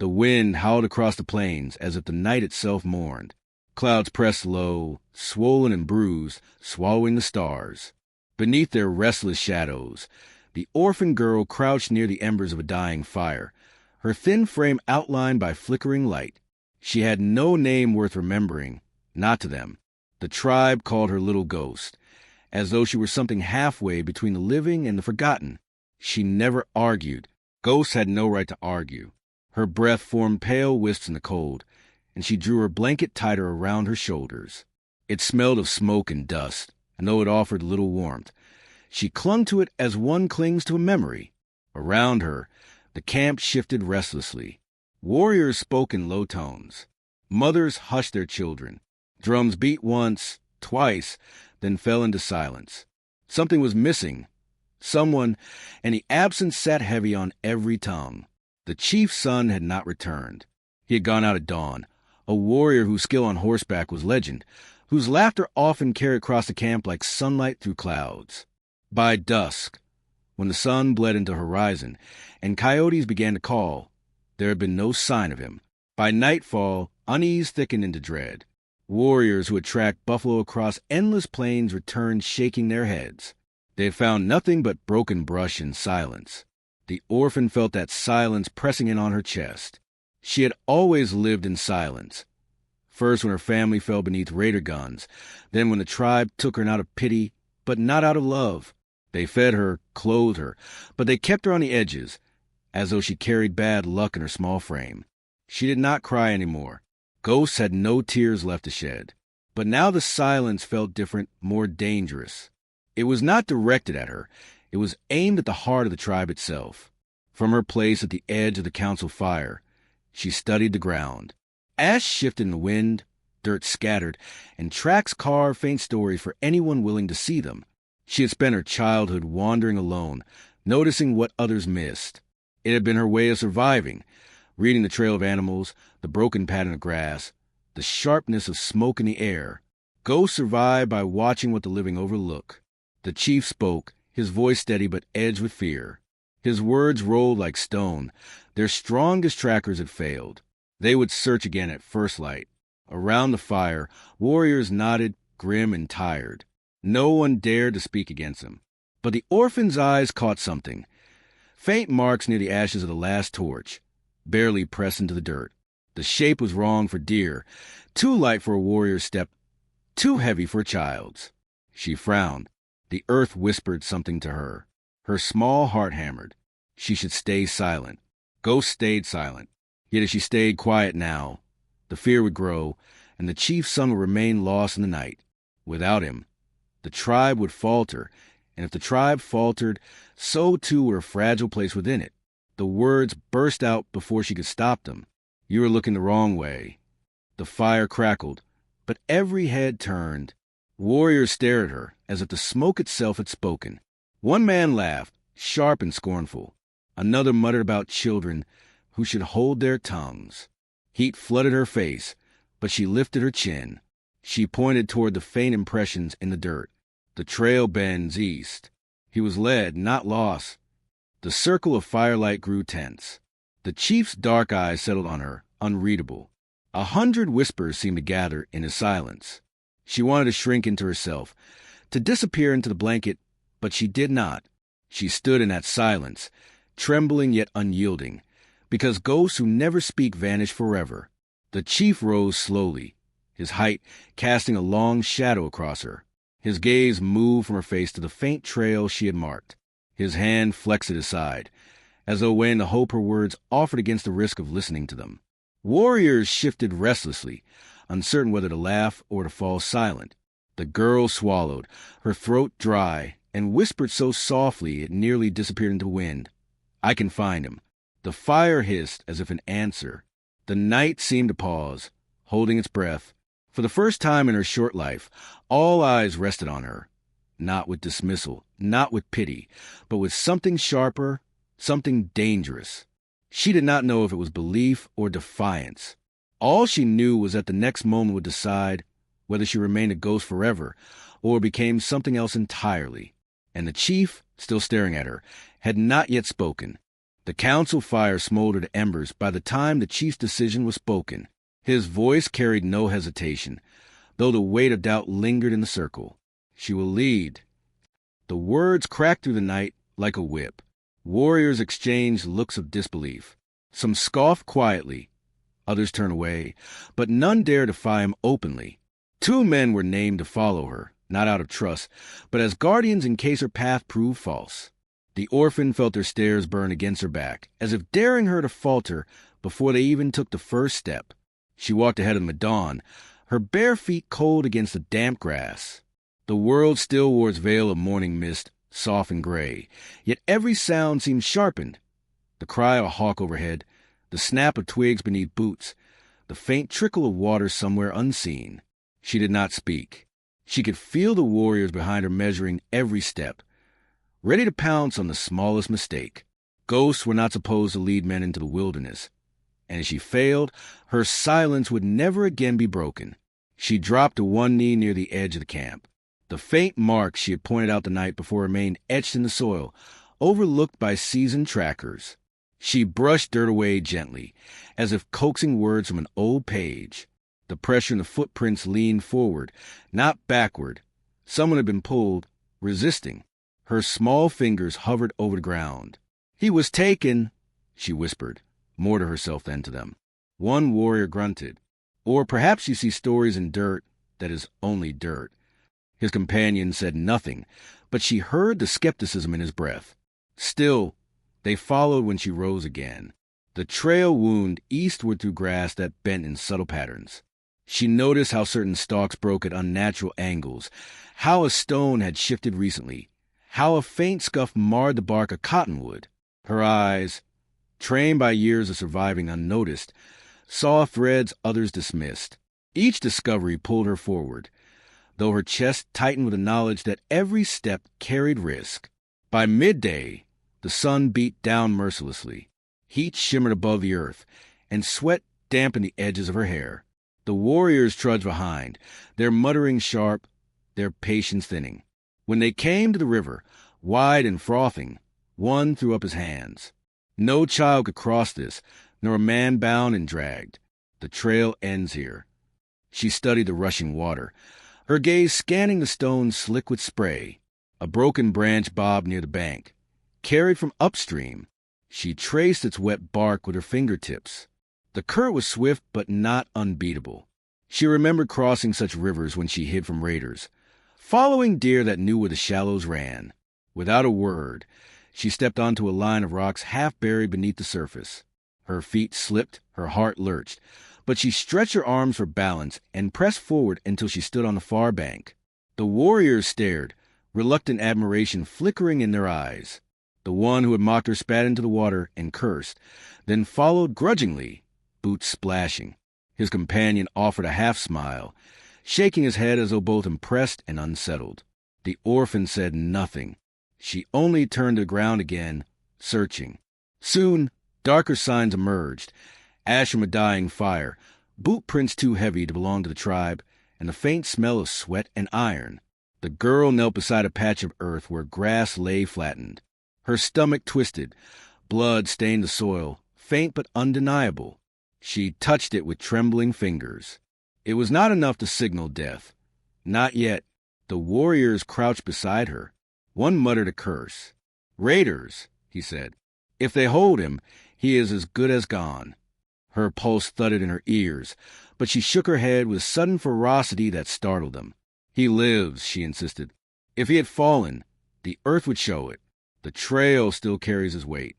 The wind howled across the plains as if the night itself mourned. Clouds pressed low, swollen and bruised, swallowing the stars. Beneath their restless shadows, the orphan girl crouched near the embers of a dying fire, her thin frame outlined by flickering light. She had no name worth remembering, not to them. The tribe called her Little Ghost, as though she were something halfway between the living and the forgotten. She never argued. Ghosts had no right to argue. Her breath formed pale wisps in the cold, and she drew her blanket tighter around her shoulders. It smelled of smoke and dust, and though it offered little warmth, she clung to it as one clings to a memory. Around her, the camp shifted restlessly. Warriors spoke in low tones. Mothers hushed their children. Drums beat once, twice, then fell into silence. Something was missing. Someone, and the absence sat heavy on every tongue. The chief's son had not returned. He had gone out at dawn, a warrior whose skill on horseback was legend, whose laughter often carried across the camp like sunlight through clouds. By dusk, when the sun bled into horizon and coyotes began to call, there had been no sign of him. By nightfall, unease thickened into dread. Warriors who had tracked buffalo across endless plains returned shaking their heads. They had found nothing but broken brush and silence. The orphan felt that silence pressing in on her chest. She had always lived in silence. First when her family fell beneath raider guns, then when the tribe took her not out of pity, but not out of love. They fed her, clothed her, but they kept her on the edges, as though she carried bad luck in her small frame. She did not cry anymore. Ghosts had no tears left to shed. But now the silence felt different, more dangerous. It was not directed at her. It was aimed at the heart of the tribe itself. From her place at the edge of the council fire, she studied the ground. Ash shifted in the wind, dirt scattered, and tracks carved faint stories for anyone willing to see them. She had spent her childhood wandering alone, noticing what others missed. It had been her way of surviving, reading the trail of animals, the broken pattern of grass, the sharpness of smoke in the air. Ghosts survive by watching what the living overlook. The chief spoke, his voice steady but edged with fear. His words rolled like stone. Their strongest trackers had failed. They would search again at first light. Around the fire, warriors nodded, grim and tired. No one dared to speak against him. But the orphan's eyes caught something. Faint marks near the ashes of the last torch, barely pressed into the dirt. The shape was wrong for deer, too light for a warrior's step, too heavy for a child's. She frowned. The earth whispered something to her. Her small heart hammered. She should stay silent. Ghost stayed silent. Yet as she stayed quiet now, the fear would grow, and the chief's son would remain lost in the night. Without him, the tribe would falter, and if the tribe faltered, so too would her fragile place within it. The words burst out before she could stop them. You are looking the wrong way. The fire crackled, but every head turned. Warriors stared at her, as if the smoke itself had spoken. One man laughed, sharp and scornful. Another muttered about children who should hold their tongues. Heat flooded her face, but she lifted her chin. She pointed toward the faint impressions in the dirt. The trail bends east. He was led, not lost. The circle of firelight grew tense. The chief's dark eyes settled on her, unreadable. 100 whispers seemed to gather in his silence. She wanted to shrink into herself, to disappear into the blanket, but she did not. She stood in that silence, trembling yet unyielding, because ghosts who never speak vanish forever. The chief rose slowly, his height casting a long shadow across her. His gaze moved from her face to the faint trail she had marked. His hand flexed at his side, as though weighing the hope her words offered against the risk of listening to them. Warriors shifted restlessly, uncertain whether to laugh or to fall silent. The girl swallowed, her throat dry, and whispered so softly it nearly disappeared into the wind. I can find him. The fire hissed as if in answer. The night seemed to pause, holding its breath. For the first time in her short life, all eyes rested on her. Not with dismissal, not with pity, but with something sharper, something dangerous. She did not know if it was belief or defiance. All she knew was that the next moment would decide whether she remained a ghost forever or became something else entirely. And the chief, still staring at her, had not yet spoken. The council fire smoldered embers by the time the chief's decision was spoken. His voice carried no hesitation, though the weight of doubt lingered in the circle. She will lead. The words cracked through the night like a whip. Warriors exchanged looks of disbelief. Some scoffed quietly, others turned away, but none dared defy him openly. 2 men were named to follow her, not out of trust, but as guardians in case her path proved false. The orphan felt their stares burn against her back, as if daring her to falter before they even took the first step. She walked ahead of Madon, her bare feet cold against the damp grass. The world still wore its veil of morning mist, soft and gray, yet every sound seemed sharpened. The cry of a hawk overhead, the snap of twigs beneath boots, the faint trickle of water somewhere unseen. She did not speak. She could feel the warriors behind her measuring every step, ready to pounce on the smallest mistake. Ghosts were not supposed to lead men into the wilderness, and if she failed, her silence would never again be broken. She dropped to one knee near the edge of the camp. The faint marks she had pointed out the night before remained etched in the soil, overlooked by seasoned trackers. She brushed dirt away gently, as if coaxing words from an old page. The pressure in the footprints leaned forward, not backward. Someone had been pulled, resisting. Her small fingers hovered over the ground. "He was taken," she whispered, more to herself than to them. One warrior grunted. Or perhaps you see stories in dirt that is only dirt. His companion said nothing, but she heard the skepticism in his breath. Still, they followed when she rose again. The trail wound eastward through grass that bent in subtle patterns. She noticed how certain stalks broke at unnatural angles, how a stone had shifted recently, how a faint scuff marred the bark of cottonwood. Her eyes, trained by years of surviving unnoticed, saw threads others dismissed. Each discovery pulled her forward, though her chest tightened with the knowledge that every step carried risk. By midday, the sun beat down mercilessly. Heat shimmered above the earth, and sweat dampened the edges of her hair. The warriors trudged behind, their muttering sharp, their patience thinning. When they came to the river, wide and frothing, one threw up his hands. No child could cross this, nor a man bound and dragged. The trail ends here. She studied the rushing water, her gaze scanning the stones slick with spray. A broken branch bobbed near the bank. Carried from upstream, she traced its wet bark with her fingertips. The current was swift but not unbeatable. She remembered crossing such rivers when she hid from raiders, following deer that knew where the shallows ran. Without a word, she stepped onto a line of rocks half buried beneath the surface. Her feet slipped, her heart lurched, but she stretched her arms for balance and pressed forward until she stood on the far bank. The warriors stared, reluctant admiration flickering in their eyes. The one who had mocked her spat into the water and cursed, then followed grudgingly, boots splashing. His companion offered a half-smile, shaking his head as though both impressed and unsettled. The orphan said nothing. She only turned to the ground again, searching. Soon, darker signs emerged, ash from a dying fire, boot prints too heavy to belong to the tribe, and the faint smell of sweat and iron. The girl knelt beside a patch of earth where grass lay flattened. Her stomach twisted, blood stained the soil, faint but undeniable. She touched it with trembling fingers. It was not enough to signal death. Not yet. The warriors crouched beside her. One muttered a curse. "Raiders," he said. "If they hold him, he is as good as gone." Her pulse thudded in her ears, but she shook her head with sudden ferocity that startled them. "He lives," she insisted. "If he had fallen, the earth would show it. The trail still carries his weight."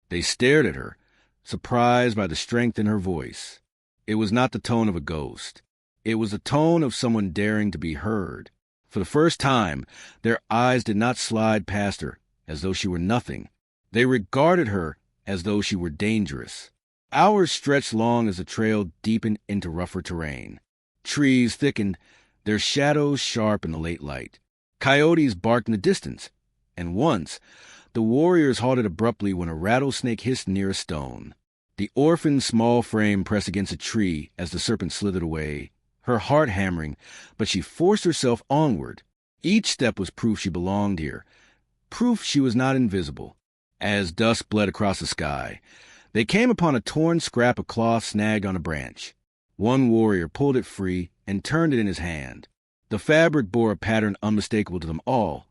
They stared at her, surprised by the strength in her voice. It was not the tone of a ghost. It was the tone of someone daring to be heard. For the first time, their eyes did not slide past her as though she were nothing. They regarded her as though she were dangerous. Hours stretched long as the trail deepened into rougher terrain. Trees thickened, their shadows sharp in the late light. Coyotes barked in the distance, and once the warriors halted abruptly when a rattlesnake hissed near a stone. The orphan's small frame pressed against a tree as the serpent slithered away, her heart hammering, but she forced herself onward. Each step was proof she belonged here, proof she was not invisible. As dust bled across the sky, they came upon a torn scrap of cloth snagged on a branch. One warrior pulled it free and turned it in his hand. The fabric bore a pattern unmistakable to them all,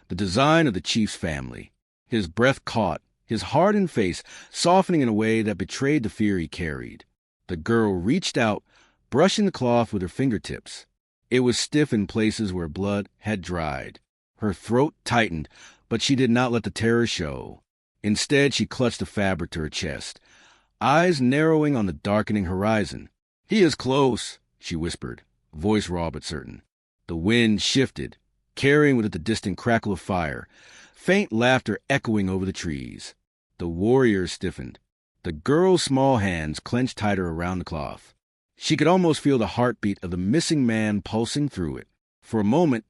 the design of the chief's family. His breath caught, his hardened face softening in a way that betrayed the fear he carried. The girl reached out, brushing the cloth with her fingertips. It was stiff in places where blood had dried. Her throat tightened, but she did not let the terror show. Instead, she clutched the fabric to her chest, eyes narrowing on the darkening horizon. "He is close," she whispered, voice raw but certain. The wind shifted, carrying with it the distant crackle of fire, faint laughter echoing over the trees. The warriors stiffened. The girl's small hands clenched tighter around the cloth. She could almost feel the heartbeat of the missing man pulsing through it. For a moment,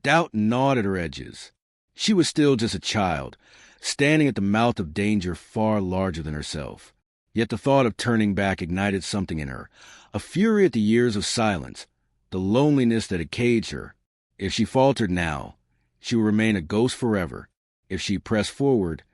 doubt gnawed at her edges. She was still just a child, standing at the mouth of danger far larger than herself. Yet the thought of turning back ignited something in her, a fury at the years of silence, the loneliness that had caged her. If she faltered now, she would remain a ghost forever. If she pressed forward,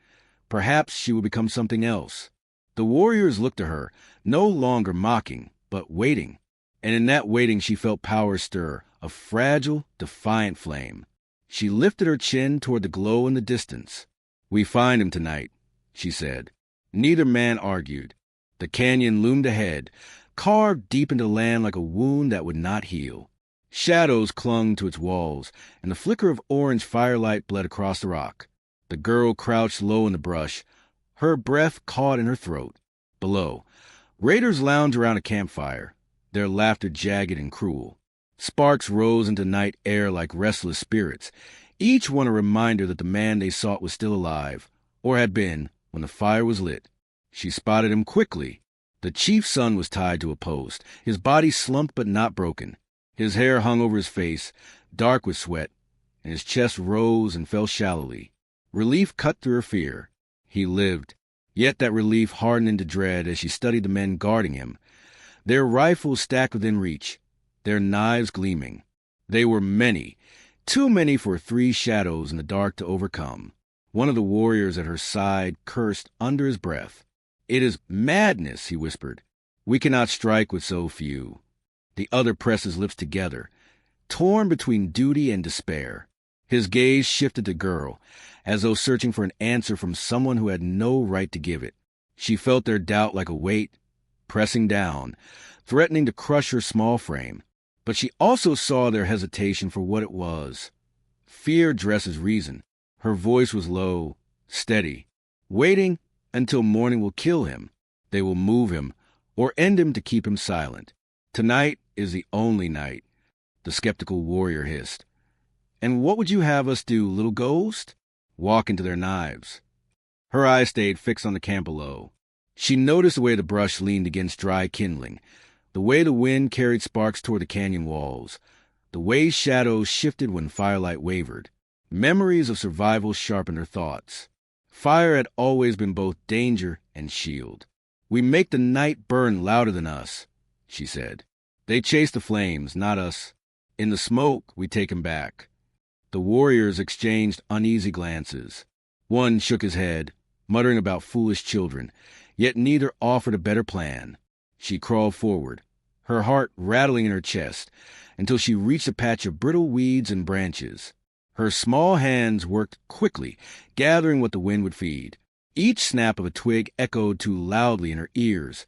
perhaps she would become something else. The warriors looked to her, no longer mocking, but waiting. And in that waiting she felt power stir, a fragile, defiant flame. She lifted her chin toward the glow in the distance. "We find him tonight," she said. Neither man argued. The canyon loomed ahead, carved deep into land like a wound that would not heal. Shadows clung to its walls, and the flicker of orange firelight bled across the rock. The girl crouched low in the brush, her breath caught in her throat. Below, raiders lounged around a campfire, their laughter jagged and cruel. Sparks rose into night air like restless spirits, each one a reminder that the man they sought was still alive, or had been when the fire was lit. She spotted him quickly. The chief's son was tied to a post, his body slumped but not broken. His hair hung over his face, dark with sweat, and his chest rose and fell shallowly. Relief cut through her fear. He lived, yet that relief hardened into dread as she studied the men guarding him, their rifles stacked within reach, their knives gleaming. They were many, too many for 3 shadows in the dark to overcome. One of the warriors at her side cursed under his breath. "It is madness," he whispered. "We cannot strike with so few." The other pressed his lips together, torn between duty and despair. His gaze shifted to the girl, as though searching for an answer from someone who had no right to give it. She felt their doubt like a weight, pressing down, threatening to crush her small frame. But she also saw their hesitation for what it was. Fear dressed as reason. Her voice was low, steady, waiting until morning will kill him. They will move him, or end him to keep him silent. "Tonight is the only night," the skeptical warrior hissed. "And what would you have us do, little ghost?" "Walk into their knives." Her eyes stayed fixed on the camp below. She noticed the way the brush leaned against dry kindling, the way the wind carried sparks toward the canyon walls, the way shadows shifted when firelight wavered. Memories of survival sharpened her thoughts. Fire had always been both danger and shield. "We make the night burn louder than us," she said. "They chase the flames, not us. In the smoke, we take him back." The warriors exchanged uneasy glances. One shook his head, muttering about foolish children, yet neither offered a better plan. She crawled forward, her heart rattling in her chest, until she reached a patch of brittle weeds and branches. Her small hands worked quickly, gathering what the wind would feed. Each snap of a twig echoed too loudly in her ears,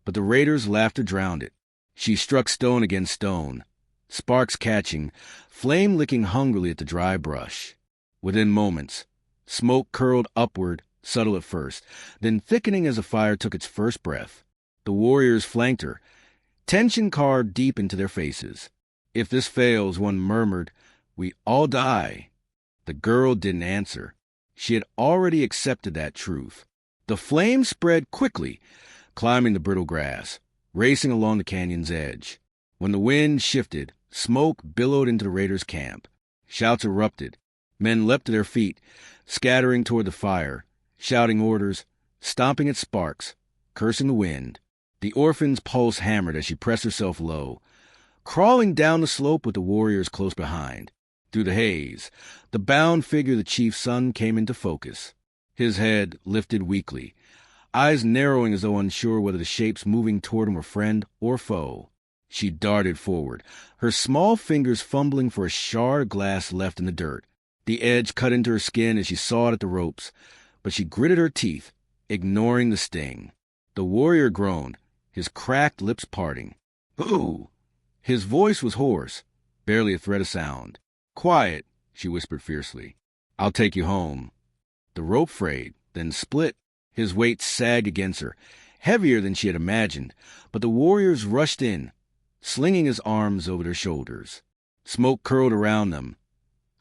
but the raiders' laughter drowned it. She struck stone against stone, sparks catching, flame licking hungrily at the dry brush. Within moments, smoke curled upward, subtle at first, then thickening as the fire took its first breath. The warriors flanked her, tension carved deep into their faces. "If this fails," one murmured, "we all die." The girl didn't answer. She had already accepted that truth. The flame spread quickly, climbing the brittle grass, racing along the canyon's edge. When the wind shifted, smoke billowed into the raiders' camp. Shouts erupted. Men leapt to their feet, scattering toward the fire, shouting orders, stomping at sparks, cursing the wind. The orphan's pulse hammered as she pressed herself low, crawling down the slope with the warriors close behind. Through the haze, the bound figure of the chief's son came into focus. His head lifted weakly, eyes narrowing as though unsure whether the shapes moving toward him were friend or foe. She darted forward, her small fingers fumbling for a shard of glass left in the dirt. The edge cut into her skin as she sawed at the ropes, but she gritted her teeth, ignoring the sting. The warrior groaned, his cracked lips parting. "Who?" His voice was hoarse, barely a thread of sound. "Quiet," she whispered fiercely. "I'll take you home." The rope frayed, then split. His weight sagged against her, heavier than she had imagined, but the warriors rushed in, slinging his arms over their shoulders. Smoke curled around them,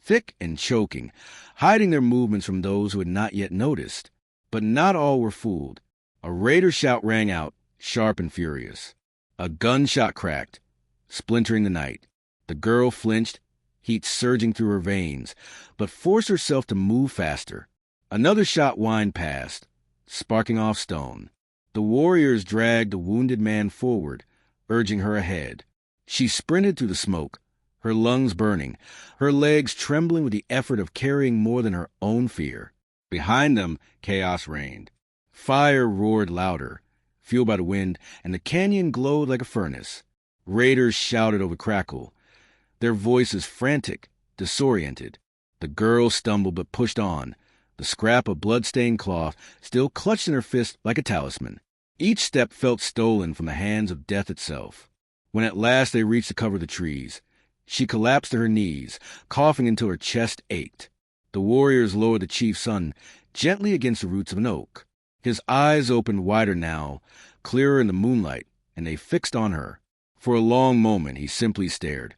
thick and choking, hiding their movements from those who had not yet noticed. But not all were fooled. A raider shout rang out, sharp and furious. A gunshot cracked, splintering the night. The girl flinched, heat surging through her veins, but forced herself to move faster. Another shot whined past, sparking off stone. The warriors dragged the wounded man forward, urging her ahead. She sprinted through the smoke, her lungs burning, her legs trembling with the effort of carrying more than her own fear. Behind them, chaos reigned. Fire roared louder, fueled by the wind, and the canyon glowed like a furnace. Raiders shouted over crackle, their voices frantic, disoriented. The girl stumbled but pushed on, the scrap of blood-stained cloth still clutched in her fist like a talisman. Each step felt stolen from the hands of death itself. When at last they reached the cover of the trees, she collapsed to her knees, coughing until her chest ached. The warriors lowered the chief's son gently against the roots of an oak. His eyes opened wider now, clearer in the moonlight, and they fixed on her. For a long moment he simply stared,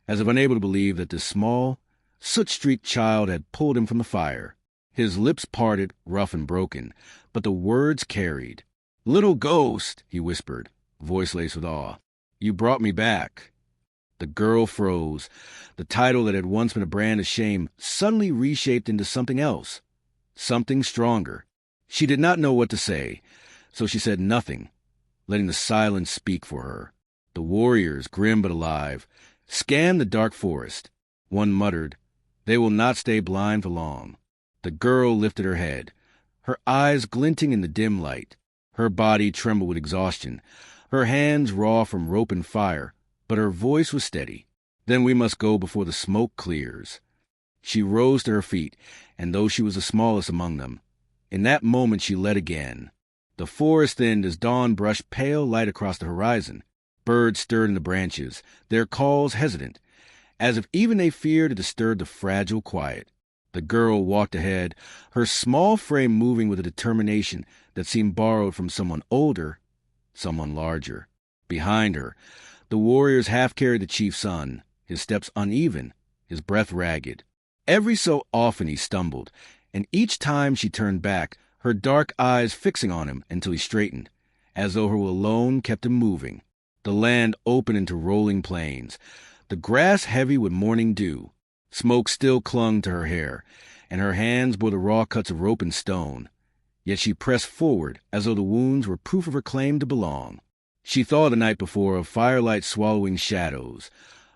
as if unable to believe that this small, soot-streaked child had pulled him from the fire. His lips parted, rough and broken, but the words carried. "Little ghost," he whispered, voice laced with awe. "You brought me back." The girl froze. The title that had once been a brand of shame suddenly reshaped into something else, something stronger. She did not know what to say, so she said nothing, letting the silence speak for her. The warriors, grim but alive, scanned the dark forest. One muttered, "They will not stay blind for long." The girl lifted her head, her eyes glinting in the dim light. Her body trembled with exhaustion, her hands raw from rope and fire, but her voice was steady. "Then we must go before the smoke clears." She rose to her feet, and though she was the smallest among them, in that moment she led again. The forest thinned as dawn brushed pale light across the horizon. Birds stirred in the branches, their calls hesitant, as if even they feared to disturb the fragile quiet. The girl walked ahead, her small frame moving with a determination that seemed borrowed from someone older, someone larger. Behind her, the warriors half carried the chief's son, his steps uneven, his breath ragged. Every so often he stumbled, and each time she turned back, her dark eyes fixing on him until he straightened, as though her will alone kept him moving. The land opened into rolling plains, the grass heavy with morning dew. Smoke still clung to her hair, and her hands bore the raw cuts of rope and stone. Yet she pressed forward as though the wounds were proof of her claim to belong. She thought the night before of firelight swallowing shadows,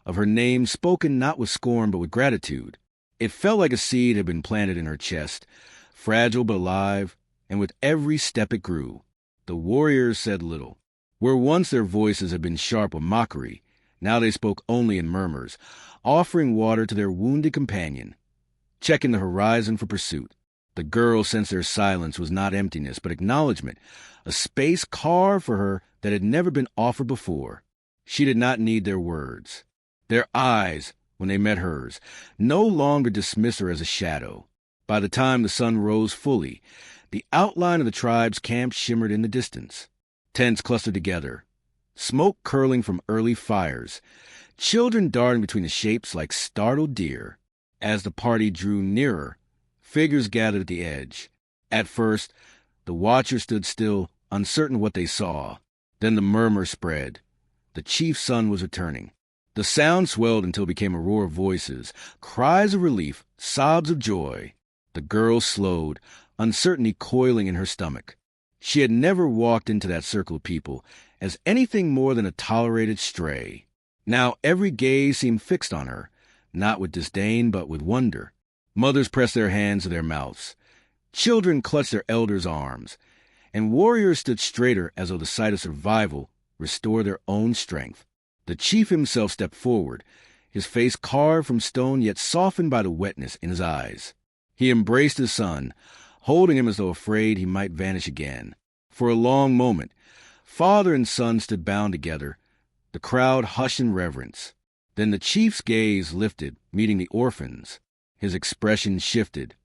of her name spoken not with scorn but with gratitude. It felt like a seed had been planted in her chest, fragile but alive, and with every step it grew. The warriors said little. Where once their voices had been sharp with mockery, now they spoke only in murmurs, offering water to their wounded companion, checking the horizon for pursuit. The girl sensed their silence was not emptiness, but acknowledgement, a space carved for her that had never been offered before. She did not need their words. Their eyes, when they met hers, no longer dismissed her as a shadow. By the time the sun rose fully, the outline of the tribe's camp shimmered in the distance. Tents clustered together, smoke curling from early fires, children darting between the shapes like startled deer. As the party drew nearer, figures gathered at the edge. At first, the watchers stood still, uncertain what they saw. Then the murmur spread. The chief's son was returning. The sound swelled until it became a roar of voices, cries of relief, sobs of joy. The girl slowed, uncertainty coiling in her stomach. She had never walked into that circle of people as anything more than a tolerated stray. Now every gaze seemed fixed on her, not with disdain but with wonder. Mothers pressed their hands to their mouths. Children clutched their elders' arms, and warriors stood straighter as though the sight of survival restored their own strength. The chief himself stepped forward, his face carved from stone yet softened by the wetness in his eyes. He embraced his son, holding him as though afraid he might vanish again. For a long moment, father and son stood bound together, the crowd hushed in reverence. Then the chief's gaze lifted, meeting the orphan's. His expression shifted,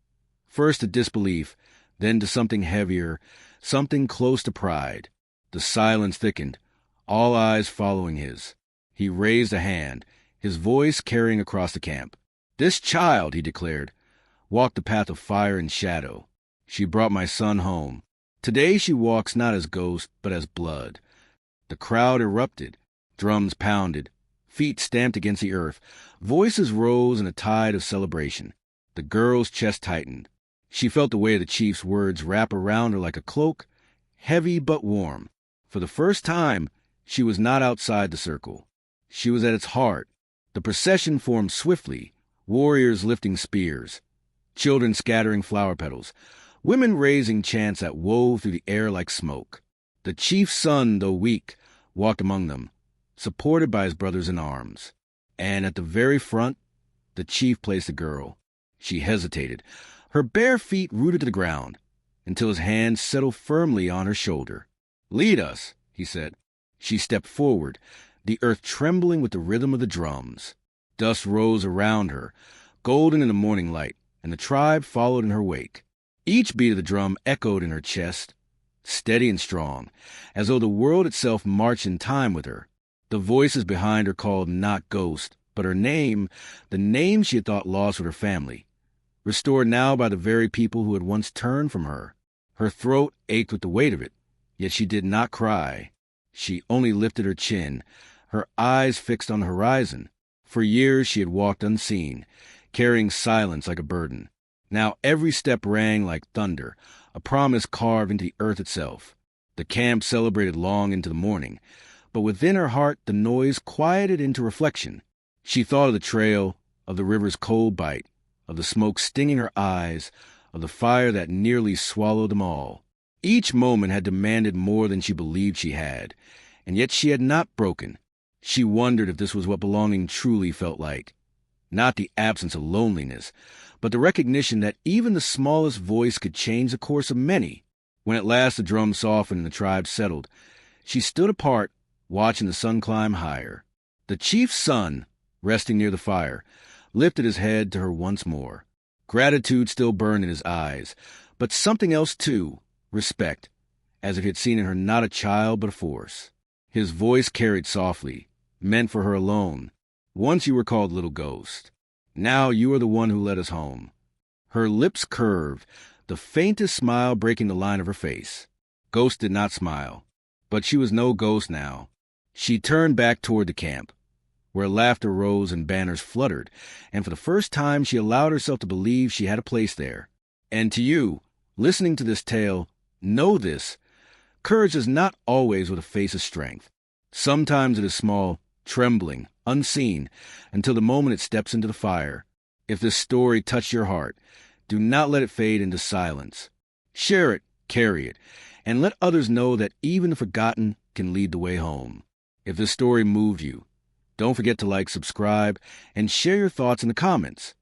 first to disbelief, then to something heavier, something close to pride. The silence thickened, all eyes following his. He raised a hand, his voice carrying across the camp. "This child," he declared, "walked the path of fire and shadow. She brought my son home. Today she walks not as ghost, but as blood." The crowd erupted. Drums pounded. Feet stamped against the earth. Voices rose in a tide of celebration. The girl's chest tightened. She felt the weight of the chief's words wrap around her like a cloak, heavy but warm. For the first time, she was not outside the circle. She was at its heart. The procession formed swiftly, warriors lifting spears, children scattering flower petals, women raising chants that wove through the air like smoke. The chief's son, though weak, walked among them, supported by his brothers in arms. And at the very front, the chief placed the girl. She hesitated, her bare feet rooted to the ground, until his hand settled firmly on her shoulder. "Lead us," he said. She stepped forward, the earth trembling with the rhythm of the drums. Dust rose around her, golden in the morning light, and the tribe followed in her wake. Each beat of the drum echoed in her chest, steady and strong, as though the world itself marched in time with her. The voices behind her called not ghost, but her name, the name she had thought lost with her family, restored now by the very people who had once turned from her. Her throat ached with the weight of it, yet she did not cry. She only lifted her chin, her eyes fixed on the horizon. For years she had walked unseen, carrying silence like a burden. Now every step rang like thunder, a promise carved into the earth itself. The camp celebrated long into the morning, but within her heart the noise quieted into reflection. She thought of the trail, of the river's cold bite, of the smoke stinging her eyes, of the fire that nearly swallowed them all. Each moment had demanded more than she believed she had, and yet she had not broken. She wondered if this was what belonging truly felt like. Not the absence of loneliness, but the recognition that even the smallest voice could change the course of many. When at last the drums softened and the tribe settled, she stood apart, watching the sun climb higher. The chief's son, resting near the fire, lifted his head to her once more. Gratitude still burned in his eyes, but something else too, respect, as if he had seen in her not a child but a force. His voice carried softly, meant for her alone. "Once you were called Little Ghost. Now you are the one who led us home." Her lips curved, the faintest smile breaking the line of her face. Ghost did not smile, but she was no ghost now. She turned back toward the camp, where laughter rose and banners fluttered, and for the first time she allowed herself to believe she had a place there. And to you, listening to this tale, know this: courage is not always with a face of strength. Sometimes it is small, trembling, unseen, until the moment it steps into the fire. If this story touched your heart, do not let it fade into silence. Share it, carry it, and let others know that even the forgotten can lead the way home. If this story moved you, don't forget to like, subscribe, and share your thoughts in the comments.